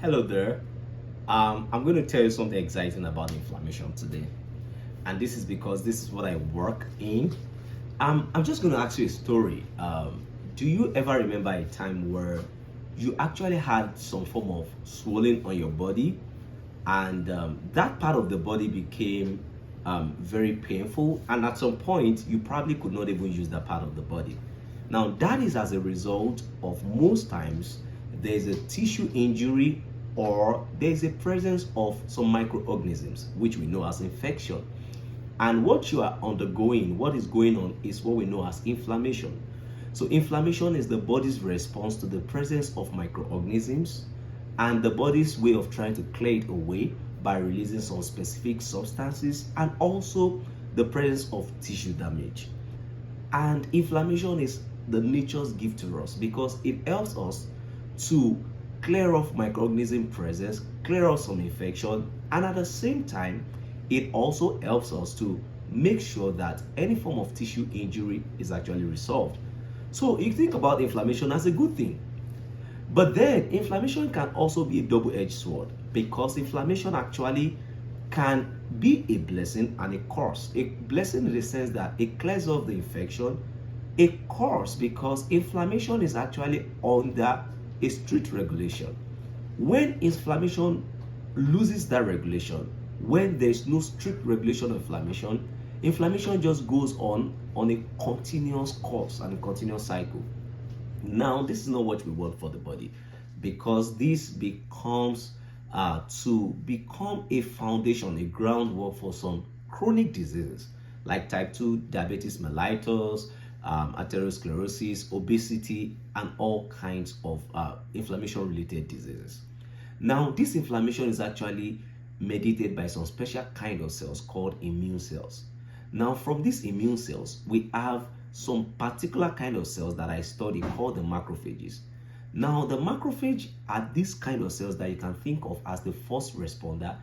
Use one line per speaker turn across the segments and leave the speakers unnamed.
Hello there. I'm going to tell you something exciting about inflammation today. And this is because this is what I work in. I'm just going to ask you a story. Do you ever remember a time where you actually had some form of swelling on your body and that part of the body became very painful, and at some point you probably could not even use that part of the body? Now that is as a result of, most times, there's a tissue injury or there's a presence of some microorganisms which we know as infection. And what you are undergoing, what is going on, is what we know as inflammation. So inflammation is the body's response to the presence of microorganisms and the body's way of trying to clear it away by releasing some specific substances, and also the presence of tissue damage. And inflammation is the nature's gift to us because it helps us to clear off microorganism presence, clear off some infection, and at the same time it also helps us to make sure that any form of tissue injury is actually resolved. So you think about inflammation as a good thing. But then inflammation can also be a double-edged sword, because inflammation actually can be a blessing and a curse. A blessing in the sense that it clears off the infection, a curse because inflammation is actually under a strict regulation. When inflammation loses that regulation, when there's no strict regulation of inflammation, inflammation just goes on a continuous course and a continuous cycle. Now, this is not what we want for the body, because this becomes to become a foundation, a groundwork for some chronic diseases like type 2 diabetes mellitus, atherosclerosis, obesity, and all kinds of inflammation-related diseases. Now, this inflammation is actually mediated by some special kind of cells called immune cells. Now, from these immune cells, we have some particular kind of cells that I study called the macrophages. Now, the macrophage are these kind of cells that you can think of as the first responder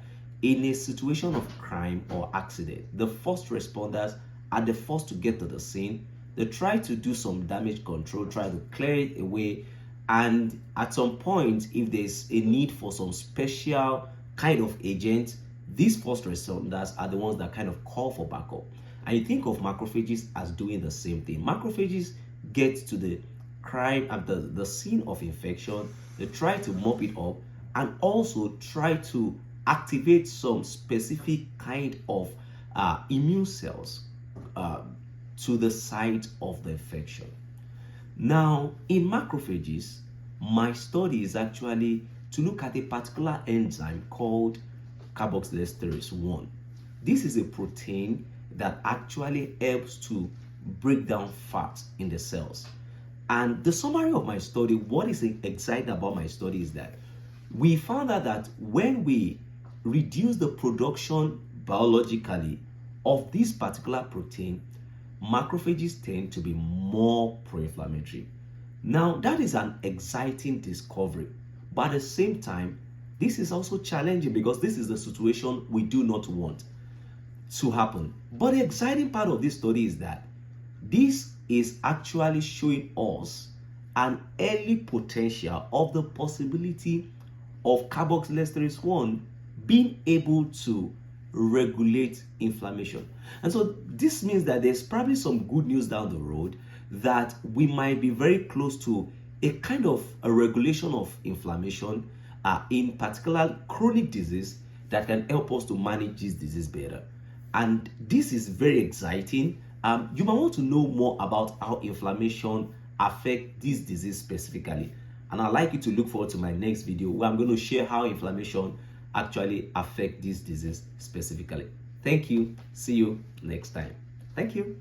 in a situation of crime or accident. The first responders are the first to get to the scene. They try to do some damage control, try to clear it away, and at some point, if there's a need for some special kind of agent, these first responders are the ones that kind of call for backup. And you think of macrophages as doing the same thing. Macrophages get to the crime at the scene of infection, they try to mop it up, and also try to activate some specific kind of immune cells to the site of the infection. Now, in macrophages, my study is actually to look at a particular enzyme called carboxylesterase 1. This is a protein that actually helps to break down fat in the cells. And the summary of my study, what is exciting about my study, is that we found out that when we reduce the production biologically of this particular protein, macrophages tend to be more pro-inflammatory. Now, that is an exciting discovery, but at the same time, this is also challenging because this is the situation we do not want to happen. But the exciting part of this study is that this is actually showing us an early potential of the possibility of carboxylesterase 1 being able to regulate inflammation. And so this means that there's probably some good news down the road, that we might be very close to a kind of a regulation of inflammation in particular chronic disease that can help us to manage this disease better. And this is very exciting. You might want to know more about how inflammation affects this disease specifically. And I'd like you to look forward to my next video where I'm going to share how inflammation actually affects this disease specifically. Thank you. See you next time. Thank you.